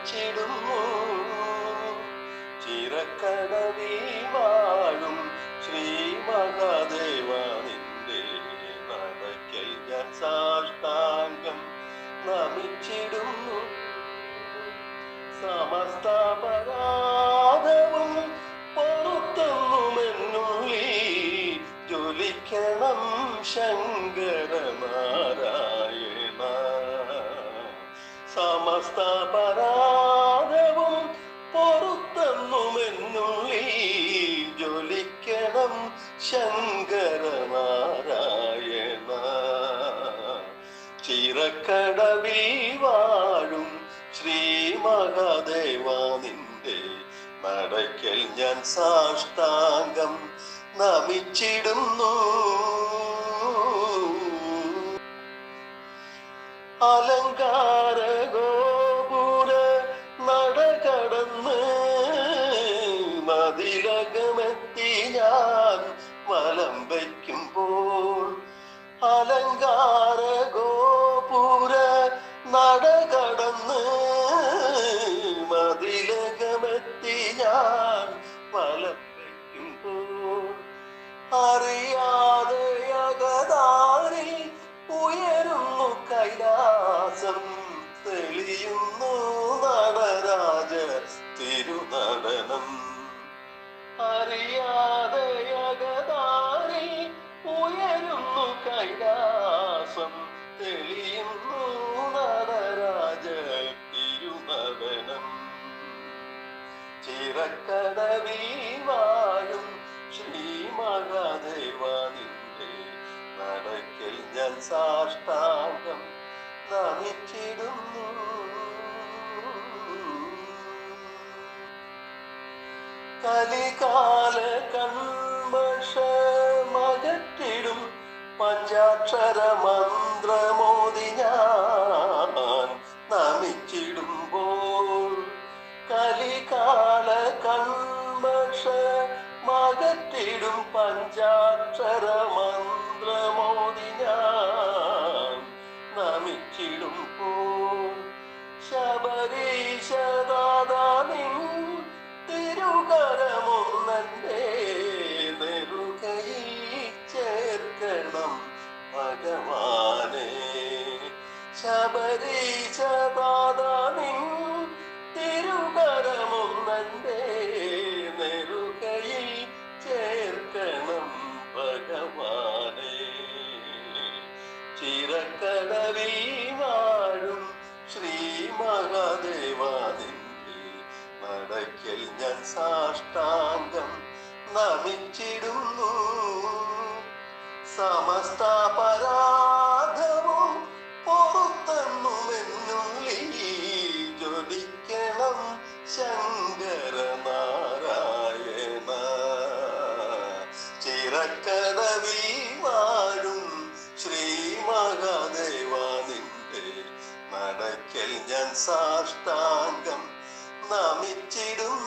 നമിച്ചിടുന്നു. ചിറക്കടവിൽ വാഴും ശ്രീ മഹാദേവ നിന്റെ നടക്കൽ ഞാൻ സാഷ്ടാംഗം നമിച്ചിടുന്നു. സമസ്ത അപരാധവും പൊറുത്തുന്നുമെന്നുള്ളിൽ ജ്വലിക്കണം ശങ്കരനാരായണ. സമസ്ത അപരാധവും പൊറുത്തുന്നുമെന്നുള്ളിൽ ജ്വലിക്കണം ശങ്കരനാരായണ. ചിറക്കടവിൽ വാഴും ശ്രീ മഹാദേവ നിന്റെ നടക്കൽ ഞാൻ സാഷ്ടാംഗം നമിച്ചിടുന്നു. അലങ്കാര ഗോപുര നടകടന്ന് മതിലകമെത്തി ഞാൻ വലം വയ്ക്കുമ്പോൾ, അലങ്കാര ഗോപുര നടകടന്ന് മതിലകമെത്തി ഞാൻ വലം വയ്ക്കുമ്പോൾ, അറിയാതെ അകതാരിൽ ഉയരുന്നു കൈലാസം, തെളിയുന്നു നടരാജ തിരുനടനം. അറിയാതെ അകതാരിൽ ഉയരുന്നു കൈലാസം, തെളിയുന്നു നടരാജ തിരുനടനം. ചിറക്കടവിൽ വാഴും ശ്രീ മഹാദേവ നിന്റെ നടക്കൽ ഞാൻ സാഷ്ടാംഗം നമിച്ചിടുന്നു. കലികാല കന്മഷമകറ്റിടും പഞ്ചാക്ഷര മന്ത്രമോദി ഞാൻ നമിച്ചിടുമ്പോൾ, കലികാല കന്മഷമകറ്റിടും പഞ്ചാക്ഷര മന്ത്രമോദി ഞാൻ നമിച്ചിടുമ്പോൾ, ശബരീശദാനിൻ തിരുകരമൊന്നെ നെറുകയിൽ ചേർക്കണം ഭഗവാനെ. ശബരീശദാനിൻ തിരുകരമൊന്നെ നെറുകയിൽ ചേർക്കണം ഭഗവാനെ. ചിറക്കടവിൽ വാഴും ശ്രീ മഹാദേവ നിന്റെ നടക്കൽ ഞാൻ സാഷ്ടാംഗം നമിച്ചിടുന്നു. സമസ്ത അപരാധവും പൊറുത്തുന്നുമെന്നുള്ളിൽ ജ്വലിക്കണം ശങ്കരനാരായണ. ചിറക്കടവിൽ വാഴും ശ്രീ മഹാദേവ നിന്റെ നടക്കൽ ഞാൻ സാഷ്ടാംഗം നമിച്ചിടും.